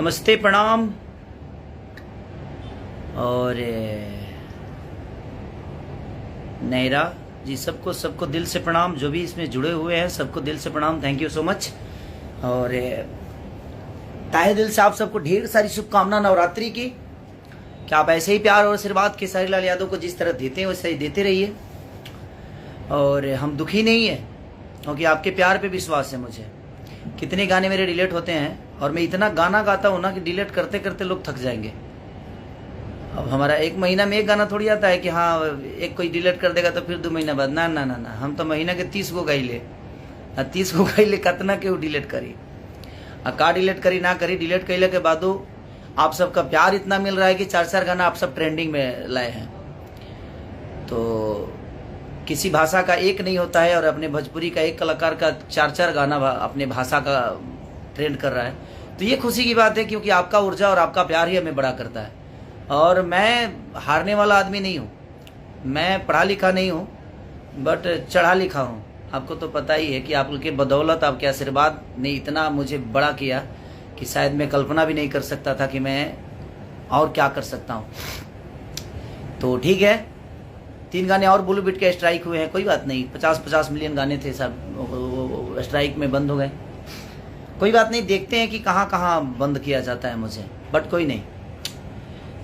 नमस्ते, प्रणाम। और नैरा जी, सबको दिल से प्रणाम। जो भी इसमें जुड़े हुए हैं सबको दिल से प्रणाम। Thank you so much. और तहे दिल से आप सबको ढेर सारी शुभकामना नवरात्रि की, कि आप ऐसे ही प्यार और आशीर्वाद खेसारी लाल यादव को जिस तरह देते हैं वैसे ही देते रहिए। और हम दुखी नहीं है, क्योंकि आपके प्यार पे विश्वास है मुझे। कितने गाने मेरे डिलीट होते हैं, और मैं इतना गाना गाता हूँ ना कि डिलीट करते करते लोग थक जाएंगे। अब हमारा एक महीना में एक गाना थोड़ी आता है कि हाँ एक कोई डिलीट कर देगा तो फिर 2 महीना बाद। ना ना ना ना, हम तो महीना के 30 गो गाई ले। 30 गो गाई ले, कितना क्यों डिलीट करी। का डिलीट करी ना करी, डिलीट कैले के बादो आप सबका प्यार इतना मिल रहा है कि 4-4 गाना आप सब ट्रेंडिंग में लाए हैं। तो किसी भाषा का एक नहीं होता है, और अपने भोजपुरी का एक कलाकार का 4-4 गाना अपने भाषा का ट्रेंड कर रहा है। तो ये खुशी की बात है, क्योंकि आपका ऊर्जा और आपका प्यार ही हमें बड़ा करता है। और मैं हारने वाला आदमी नहीं हूँ, मैं पढ़ा लिखा नहीं हूँ, बट चढ़ा लिखा हूँ। आपको तो पता ही है कि आपके बदौलत, आपके आशीर्वाद ने इतना मुझे बड़ा किया कि शायद मैं कल्पना भी नहीं कर सकता था कि मैं और क्या कर सकता हूँ। तो ठीक है, 3 गाने और ब्लू बीट के स्ट्राइक हुए हैं, कोई बात नहीं। 50-50 मिलियन गाने थे सब, स्ट्राइक में बंद हो गए। कोई बात नहीं, देखते हैं कि कहाँ कहाँ बंद किया जाता है मुझे, बट कोई नहीं।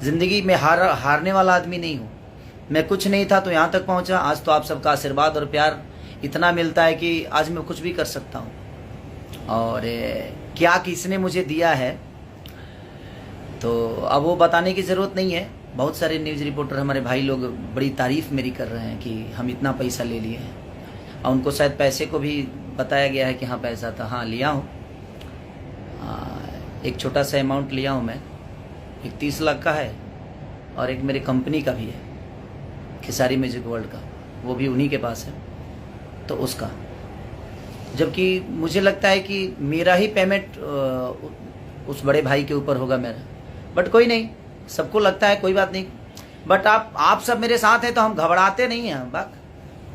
जिंदगी में हारने वाला आदमी नहीं हूँ। मैं कुछ नहीं था तो यहाँ तक पहुँचा। आज तो आप सबका आशीर्वाद और प्यार इतना मिलता है कि आज मैं कुछ भी कर सकता हूँ। और क्या किसने मुझे दिया है तो अब वो बताने की ज़रूरत नहीं है। बहुत सारे न्यूज़ रिपोर्टर, हमारे भाई लोग बड़ी तारीफ़ मेरी कर रहे हैं कि हम इतना पैसा ले लिए हैं, और उनको शायद पैसे को भी बताया गया है कि हाँ पैसा था। हाँ लिया हूँ, एक छोटा सा अमाउंट लिया हूँ मैं। एक 30 लाख का है, और एक मेरे कंपनी का भी है, खेसारी म्यूजिक वर्ल्ड का, वो भी उन्हीं के पास है। तो उसका, जबकि मुझे लगता है कि मेरा ही पेमेंट उस बड़े भाई के ऊपर होगा मेरा, बट कोई नहीं, सबको लगता है, कोई बात नहीं। बट आप सब मेरे साथ हैं तो हम घबराते नहीं हैं। बाक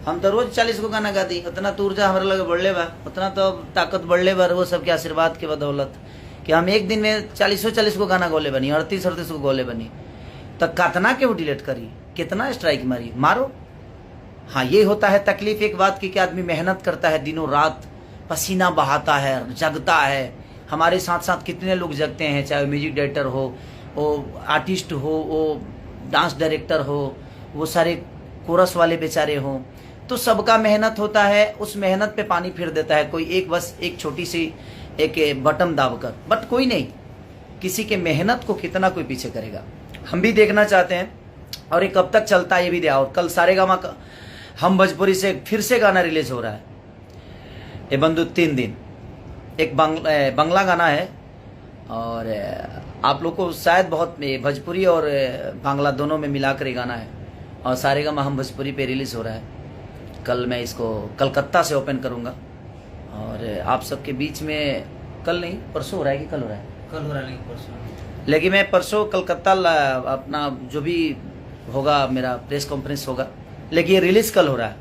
हम तो रोज 40 को गाना गाती, उतना तो ऊर्जा हमारे लगे बढ़ले बा, उतना तो ताकत बढ़ले बा, वो सबके आशीर्वाद के बदौलत कि हम एक दिन में 40 को गाना गोले बनी, 38 को गोले बनी। तो कितना क्यों डिलीट करी, कितना स्ट्राइक मारी, मारो। हाँ ये होता है तकलीफ एक बात की कि आदमी मेहनत करता है, दिनों रात पसीना बहाता है, जगता है। हमारे साथ साथ कितने लोग जगते हैं, चाहे म्यूजिक डायरेक्टर हो, वो आर्टिस्ट हो, वो डांस डायरेक्टर हो, वो सारे कोरस वाले बेचारे हों। तो सबका मेहनत होता है, उस मेहनत पे पानी फिर देता है कोई एक, बस एक छोटी सी एक बटन दाबकर। बट कोई नहीं, किसी के मेहनत को कितना कोई पीछे करेगा, हम भी देखना चाहते हैं। और ये कब तक चलता है ये भी देखा। और कल सारेगामा हम भोजपुरी से फिर से गाना रिलीज हो रहा है, ये बंधु 3 दिन। एक बंगला गाना है, और आप लोग को शायद बहुत भोजपुरी और बांग्ला दोनों में मिलाकर ये गाना है, और सारेगामा हम भोजपुरी पे रिलीज हो रहा है। कल मैं इसको कलकत्ता से ओपन करूँगा, और आप सबके बीच में, कल नहीं परसों हो रहा है कि कल हो रहा है? कल हो रहा है, परसों। लेकिन मैं परसों कलकत्ता अपना जो भी होगा मेरा प्रेस कॉन्फ्रेंस होगा, लेकिन ये रिलीज कल हो रहा है।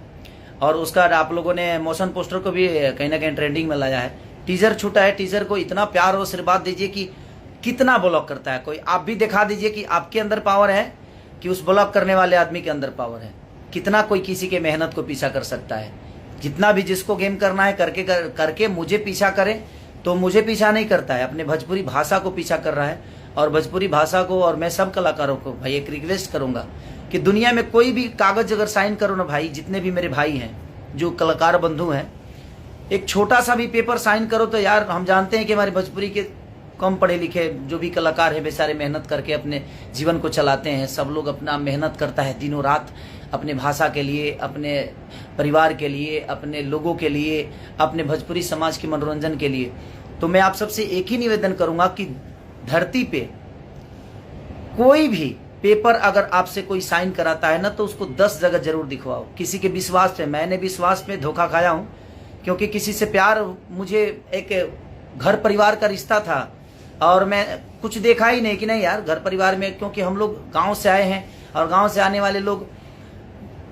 और उसका आप लोगों ने मोशन पोस्टर को भी कहीं ना कहीं ट्रेंडिंग में लाया है। टीजर छूटा है, टीजर को इतना प्यार और आशीर्वाद दीजिए कि कितना ब्लॉक करता है कोई। आप भी दिखा दीजिए कि आपके अंदर पावर है, कि उस ब्लॉक करने वाले आदमी के अंदर पावर है। कितना कोई किसी के मेहनत को पीछा कर सकता है। जितना भी जिसको गेम करना है करके मुझे पीछा करे, तो मुझे पीछा नहीं करता है, अपने भोजपुरी भाषा को पीछा कर रहा है। और भोजपुरी भाषा को, और मैं सब कलाकारों को भाई एक रिक्वेस्ट करूंगा कि दुनिया में कोई भी कागज अगर साइन करो ना भाई, जितने भी मेरे भाई हैं जो कलाकार बंधु हैं, एक छोटा सा भी पेपर साइन करो तो यार, हम जानते हैं कि हमारे भोजपुरी के कम पढ़े लिखे जो भी कलाकार हैं बेचारे मेहनत करके अपने जीवन को चलाते हैं। सब लोग अपना मेहनत करता है दिनों रात, अपने भाषा के लिए, अपने परिवार के लिए, अपने लोगों के लिए, अपने भोजपुरी समाज के मनोरंजन के लिए। तो मैं आप सबसे एक ही निवेदन करूंगा कि धरती पे कोई भी पेपर अगर आपसे कोई साइन कराता है ना, तो उसको 10 जगह जरूर दिखवाओ। किसी के विश्वास पे, मैंने विश्वास पे धोखा खाया हूँ, क्योंकि किसी से प्यार, मुझे एक घर परिवार का रिश्ता था, और मैं कुछ देखा ही नहीं कि नहीं यार घर परिवार में, क्योंकि हम लोग गांव से आए हैं, और गांव से आने वाले लोग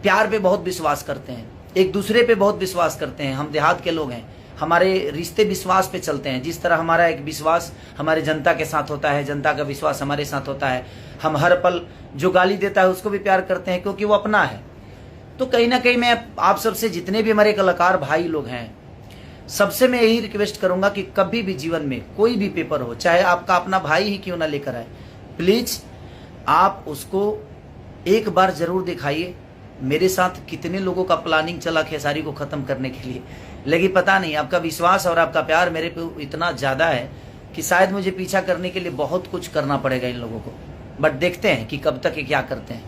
प्यार पे बहुत विश्वास करते हैं, एक दूसरे पे बहुत विश्वास करते हैं। हम देहात के लोग हैं, हमारे रिश्ते विश्वास पे चलते हैं। जिस तरह हमारा एक विश्वास हमारे जनता के साथ होता है, जनता का विश्वास हमारे साथ होता है। हम हर पल जो गाली देता है उसको भी प्यार करते हैं क्योंकि वो अपना है। तो कहीं ना कहीं मैं आप सबसे, जितने भी हमारे कलाकार भाई लोग हैं, सबसे मैं यही रिक्वेस्ट करूंगा कि कभी भी जीवन में कोई भी पेपर हो, चाहे आपका अपना भाई ही क्यों ना लेकर आए, प्लीज आप उसको एक बार जरूर दिखाइए। मेरे साथ कितने लोगों का प्लानिंग चला खेसारी को खत्म करने के लिए, लेकिन पता नहीं आपका विश्वास और आपका प्यार मेरे पे इतना ज्यादा है कि शायद मुझे पीछा करने के लिए बहुत कुछ करना पड़ेगा इन लोगों को। बट देखते हैं कि कब तक ये क्या करते हैं।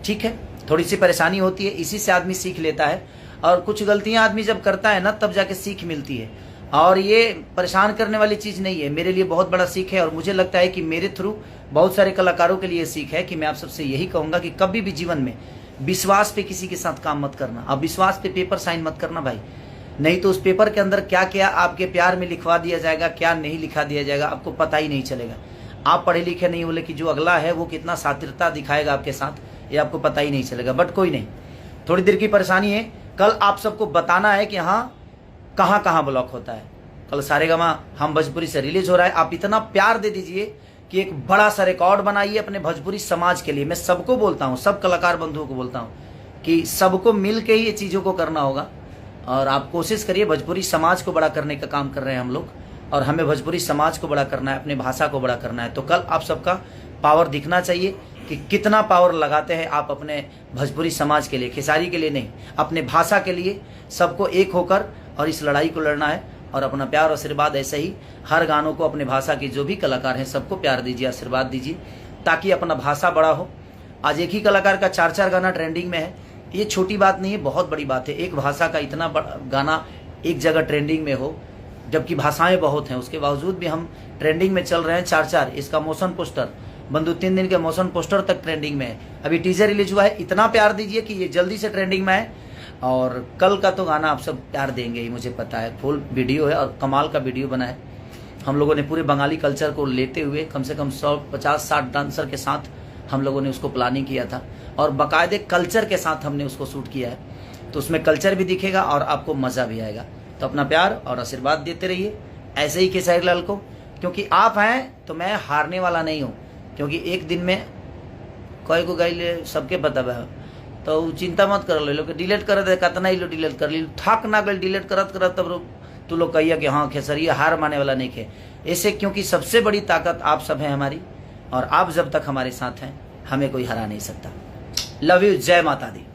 ठीक है, थोड़ी सी परेशानी होती है, इसी से आदमी सीख लेता है। और कुछ गलतियां आदमी जब करता है ना, तब जाके सीख मिलती है। और ये परेशान करने वाली चीज नहीं है, मेरे लिए बहुत बड़ा सीख है। और मुझे लगता है कि मेरे थ्रू बहुत सारे कलाकारों के लिए सीख है कि मैं आप सबसे यही कहूंगा कि कभी भी जीवन में विश्वास पे किसी के साथ काम मत करना। अब विश्वास पे पेपर साइन मत करना भाई, नहीं तो उस पेपर के अंदर क्या क्या आपके प्यार में लिखवा दिया जाएगा, क्या नहीं लिखा दिया जाएगा, आपको पता ही नहीं चलेगा। आप पढ़े लिखे नहीं हो, लेकिन जो अगला है वो कितना शातिरता दिखाएगा आपके साथ, ये आपको पता ही नहीं चलेगा। बट कोई नहीं, थोड़ी देर की परेशानी है। कल आप सबको बताना है कि हाँ कहाँ कहाँ ब्लॉक होता है। कल सारेगामा हम भोजपुरी से रिलीज हो रहा है। आप इतना प्यार दे दीजिए कि एक बड़ा सा रिकॉर्ड बनाइए अपने भोजपुरी समाज के लिए। मैं सबको बोलता हूँ, सब कलाकार बंधुओं को बोलता हूँ कि सबको मिल के ही ये चीज़ों को करना होगा। और आप कोशिश करिए, भोजपुरी समाज को बड़ा करने का काम कर रहे हैं हम लोग, और हमें भोजपुरी समाज को बड़ा करना है, अपनी भाषा को बड़ा करना है। तो कल आप सबका पावर दिखना चाहिए कि कितना पावर लगाते हैं आप अपने भोजपुरी समाज के लिए, खेसारी के लिए नहीं, अपने भाषा के लिए। सबको एक होकर और इस लड़ाई को लड़ना है। और अपना प्यार और आशीर्वाद ऐसे ही हर गानों को, अपने भाषा के जो भी कलाकार हैं सबको प्यार दीजिए, आशीर्वाद दीजिए, ताकि अपना भाषा बड़ा हो। आज एक ही कलाकार का 4-4 गाना ट्रेंडिंग में है, ये छोटी बात नहीं है, बहुत बड़ी बात है। एक भाषा का इतना बड़ा गाना एक जगह ट्रेंडिंग में हो, जबकि भाषाएं बहुत हैं, उसके बावजूद भी हम ट्रेंडिंग में चल रहे हैं। 4-4 इसका मोशन पोस्टर, बंधु 3 दिन के मोशन पोस्टर तक ट्रेंडिंग में है। अभी टीजर रिलीज हुआ है, इतना प्यार दीजिए कि ये जल्दी से ट्रेंडिंग में आए। और कल का तो गाना आप सब प्यार देंगे ही, मुझे पता है। फुल वीडियो है और कमाल का वीडियो बना है। हम लोगों ने पूरे बंगाली कल्चर को लेते हुए कम से कम 150-60 डांसर के साथ हम लोगों ने उसको प्लानिंग किया था, और बाकायदे कल्चर के साथ हमने उसको शूट किया है। तो उसमें कल्चर भी दिखेगा और आपको मजा भी आएगा। तो अपना प्यार और आशीर्वाद देते रहिए ऐसे ही खेसारी लाल को, क्योंकि आप हैं तो मैं हारने वाला नहीं हूँ। क्योंकि एक दिन में कोई को गई सबके पता है, तो चिंता मत कर लो। लोग डिलीट कर दे, कितना ही लो डिलीट कर ली, थक ना गल डिलीट करत करत, तब तू लोग कहिए कि हाँ खेसरिया हार माने वाला नहीं खे ऐसे। क्योंकि सबसे बड़ी ताकत आप सब हैं हमारी, और आप जब तक हमारे साथ हैं हमें कोई हरा नहीं सकता। लव यू, जय माता दी।